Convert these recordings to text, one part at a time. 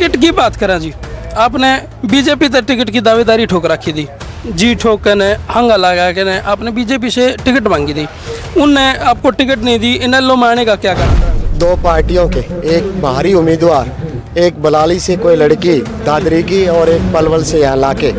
Ticket की बात करें जी, आपने बीजेपी तक टिकट की दावेदारी ठोक रखी थी। जी ठोक के ने हंगा लगा के ने आपने बीजेपी से टिकट मांगी थी, उनने आपको टिकट नहीं दी। इन लो मारने का क्या कारण? दो पार्टियों के, एक बाहरी उम्मीदवार, एक बलाली से कोई लड़की दादरी की और एक पलवल से यहाँ लाके,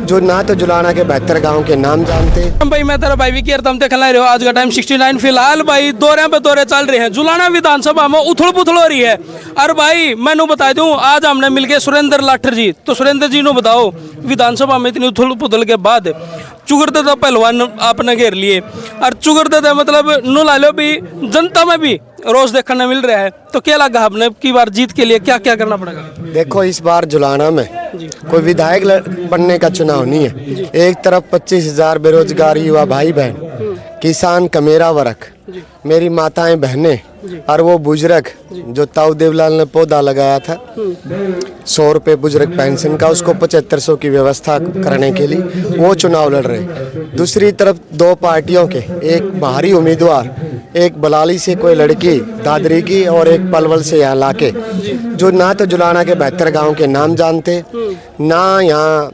जो ना तो जुलाना के 72 गांव के नाम जानते। भाई मैं तेरा भाई विकी तम देखना रहे हो, आज का टाइम 69 फिलहाल भाई दौरे पे दौरे चल रहे हैं। जुलाना विधानसभा में उथल पुथल हो रही है। और भाई मैंने बता दूं, आज हमने मिलके सुरेंद्र लाठर जी, तो सुरेंद्र जी ने बताओ विधानसभा में इतनी उथल पुथल के बाद चुगरते तो पहलवान आपने घेर लिए, और चुगरते थे मतलब नु ला लो भी जनता में भी रोज देखने मिल रहा है। तो क्या लगा आपने की बार जीत के लिए क्या क्या करना पड़ेगा? देखो, इस बार जुलाना में कोई विधायक बनने का चुनाव नहीं है। एक तरफ 25,000 बेरोजगार युवा भाई बहन, किसान कमेरा वर्ग, मेरी माताएं बहनें और वो बुजुर्ग जो ताऊ देवलाल ने पौधा लगाया था 100 रुपये बुजुर्ग पेंशन का, उसको 7500 की व्यवस्था करने के लिए वो चुनाव लड़ रहे। दूसरी तरफ दो पार्टियों के, एक बाहरी उम्मीदवार, एक बलाली से कोई लड़की दादरी की और एक पलवल से यहाँ लाके, जो ना तो जुलाना के 72 गांव के नाम जानते, ना यहाँ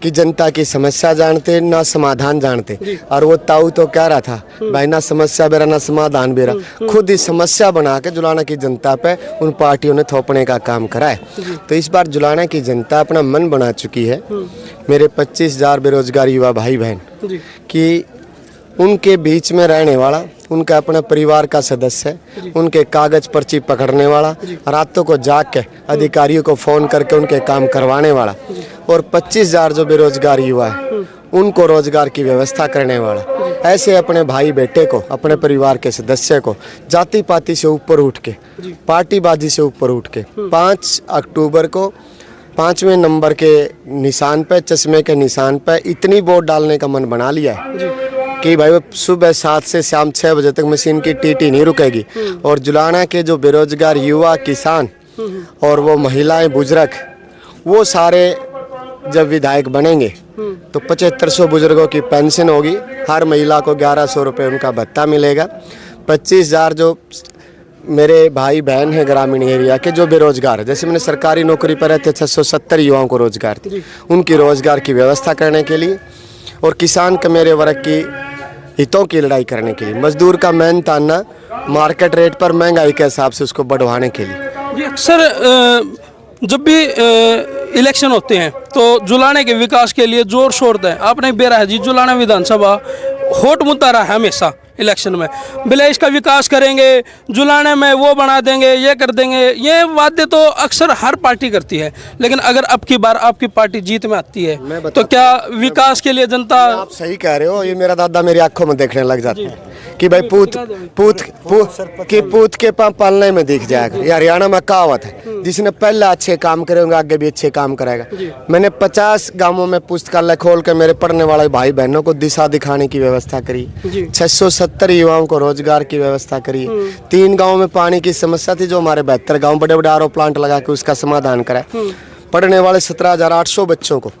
की जनता की समस्या जानते, ना समाधान जानते। और वो ताऊ तो कह रहा था भाई ना समस्या बेरा ना समाधान बेरा, खुद ही समस्या बना के जुलाना की जनता पे उन पार्टियों ने थोपने का काम करा है। तो इस बार जुलाना की जनता अपना मन बना चुकी है, मेरे 25,000 बेरोजगार युवा भाई बहन, कि उनके बीच में रहने वाला, उनका अपना परिवार का सदस्य है, उनके कागज पर्ची पकड़ने वाला, रातों को जाग के अधिकारियों को फ़ोन करके उनके काम करवाने वाला, और 25,000 जो बेरोजगार युवा है उनको रोजगार की व्यवस्था करने वाला। ऐसे अपने भाई बेटे को, अपने परिवार के सदस्य को जाति पाति से ऊपर उठ के, पार्टीबाजी से ऊपर उठ के 5 अक्टूबर को 5वें नंबर के निशान पे, चश्मे के निशान पे इतनी वोट डालने का मन बना लिया है कि भाई सुबह 7 से शाम 6 बजे तक मशीन की टीटी नहीं रुकेगी। और जुलाना के जो बेरोजगार युवा, किसान और वो महिलाएं, बुजुर्ग, वो सारे जब विधायक बनेंगे तो 7500 बुजुर्गों की पेंशन होगी, हर महिला को 1100 रुपये उनका भत्ता मिलेगा। 25,000 जो मेरे भाई बहन हैं ग्रामीण एरिया के जो बेरोजगार है, जैसे मैंने सरकारी नौकरी पर रहते 670 युवाओं को रोजगार दी, उनकी रोजगार की व्यवस्था करने के लिए, और किसान कमेरे वर्ग की हितों की लड़ाई करने के लिए, मजदूर का मेहनत तानना मार्केट रेट पर महंगाई के हिसाब से उसको बढ़वाने के लिए। ये अक्सर जब भी इलेक्शन होते हैं तो जुलाने के विकास के लिए जोर शोर दें। आपने बेरा है जी, जुलाना विधानसभा होट मुद्दा रहा है हमेशा इलेक्शन में, भले इसका विकास करेंगे, जुलाने में वो बना देंगे, ये कर देंगे, ये वादे तो अक्सर हर पार्टी करती है। लेकिन अगर अब की बार आपकी पार्टी जीत में आती है तो क्या विकास के लिए जनता? आप सही कह रहे हो, ये मेरा दादा मेरी आंखों में देखने लग जाता है कि भाई पूत के पालने में दिख जाएगा। ये हरियाणा में कहावत है, जिसने पहले अच्छे काम करे होंगे आगे भी अच्छे काम करेगा। मैंने 50 गांवों में पुस्तकालय खोल के मेरे पढ़ने वाले भाई बहनों को दिशा दिखाने की व्यवस्था करी, 670 युवाओं को रोजगार की व्यवस्था करी। 3 गाँव में पानी की समस्या थी, जो हमारे 72 गाँव बड़े बड़े RO प्लांट लगा के उसका समाधान करा। पढ़ने वाले 17,800 बच्चों को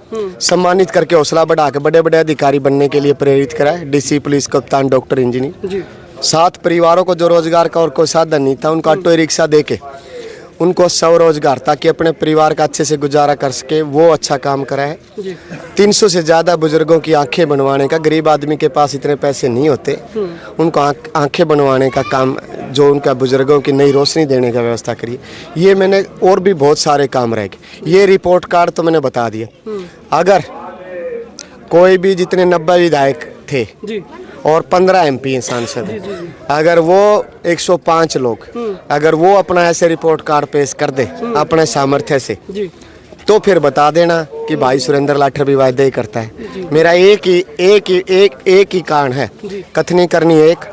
सम्मानित करके हौसला बढ़ा के बड़े बड़े अधिकारी बनने के लिए प्रेरित कराए, DC, पुलिस, कप्तान, डॉक्टर, इंजीनियर। 7 परिवारों को जो रोजगार का और कोई साधन नहीं था, उनको ऑटो रिक्शा दे के उनको स्वरोजगार, ताकि अपने परिवार का अच्छे से गुजारा कर सके, वो अच्छा काम करा है। 300 से ज़्यादा बुजुर्गों की आंखें बनवाने का, गरीब आदमी के पास इतने पैसे नहीं होते, उनको आंखें बनवाने का काम, जो उनका बुजुर्गों की नई रोशनी देने का व्यवस्था करी। ये मैंने, और भी बहुत सारे काम रह गए। ये रिपोर्ट कार्ड तो मैंने बता दिया। अगर कोई भी, जितने 90 विधायक थे और 15 MP सांसद, अगर वो 105 लोग, अगर वो अपना ऐसे रिपोर्ट कार्ड पेश कर दे अपने सामर्थ्य से, तो फिर बता देना कि भाई सुरेंद्र लाठर भी वायदे ही करता है। मेरा एक ही कारण है, कथनी करनी एक,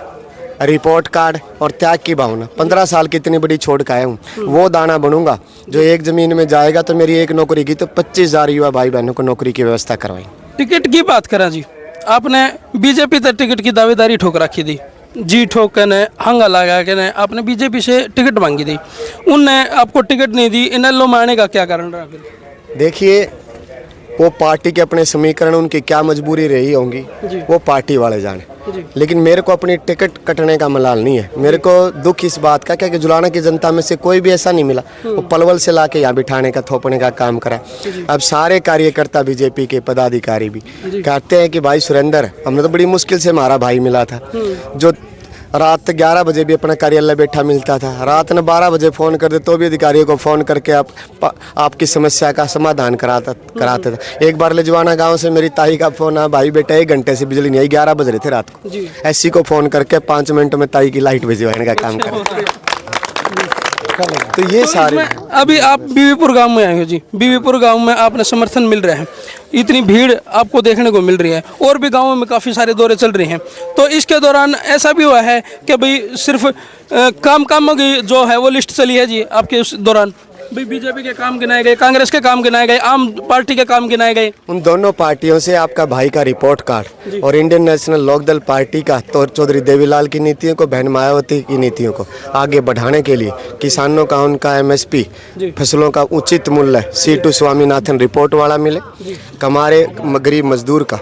रिपोर्ट कार्ड और त्याग की भावना। 15 साल की इतनी बड़ी छोड़ का आया हूँ, वो दाना बनूंगा जो एक जमीन में जाएगा। तो मेरी एक नौकरी की तो 25,000 युवा भाई बहनों को नौकरी की व्यवस्था करवाई। टिकट की बात करें जी, आपने बीजेपी तक टिकट की दावेदारी ठोक रखी थी। जी ठोक के ने हंगा लगा के ने आपने बीजेपी से टिकट मांगी थी, उनने आपको टिकट नहीं दी। इन लो मारने का क्या कारण रहा? देखिए, वो पार्टी के अपने समीकरण उनकी क्या मजबूरी रही होंगी वो पार्टी वाले जाने, लेकिन मेरे को अपनी टिकट कटने का मलाल नहीं है। मेरे को दुख इस बात का कि जुलाना की जनता में से कोई भी ऐसा नहीं मिला वो पलवल से लाके यहाँ बिठाने का थोपने का काम करा। अब सारे कार्यकर्ता बीजेपी के पदाधिकारी भी कहते हैं कि भाई सुरेंद्र, हमने तो बड़ी मुश्किल से हमारा भाई मिला था, जो रात 11 बजे भी अपना कार्यालय बैठा मिलता था, रात न 12 बजे फ़ोन कर दे तो भी अधिकारियों को फ़ोन करके आपकी समस्या का समाधान कराते थे। एक बार लेजवाना गांव से मेरी ताई का फ़ोन आया, भाई बेटा 1 घंटे से बिजली नहीं आई, 11 बज रहे थे रात को, ऐसी को फ़ोन करके 5 मिनट में ताई की लाइट भिजवाने का काम करा। तो ये सारे अभी आप बीवीपुर गांव में आए हो जी, बीवीपुर गांव में आपने समर्थन मिल रहा है, इतनी भीड़ आपको देखने को मिल रही है, और भी गांवों में काफ़ी सारे दौरे चल रहे हैं, तो इसके दौरान ऐसा भी हुआ है कि भाई सिर्फ कामों की जो है वो लिस्ट चली है जी आपके उस दौरान? भाई बीजेपी के काम गिनाए गए, कांग्रेस के काम गिनाए गए, आम पार्टी के काम गिनाए गए? उन दोनों पार्टियों से आपका भाई का रिपोर्ट कार्ड और इंडियन नेशनल लोकदल पार्टी का तो चौधरी देवीलाल की नीतियों को, बहन मायावती की नीतियों को आगे बढ़ाने के लिए किसानों का उनका MSP फसलों का उचित मूल्य C2 स्वामीनाथन रिपोर्ट वाला मिले, हमारे गरीब मजदूर का,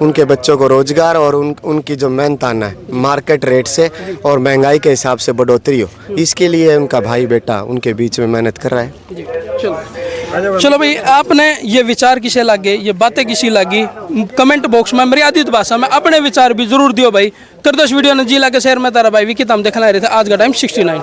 उनके बच्चों को रोजगार और उनकी जो मेहनताना है मार्केट रेट से और महंगाई के हिसाब से बढ़ोतरी हो, इसके लिए उनका भाई बेटा उनके बीच में मेहनत कर रहा है। जी चलो भाई, आपने ये विचार किसे लगे, ये बातें किसी लगी, कमेंट बॉक्स में मर्यादित भाषा में अपने विचार भी जरूर दियो भाई। कर दो वीडियो ने जिला के शहर में तारा भाई विकी, हम देखना रहे थे आज का टाइम 69।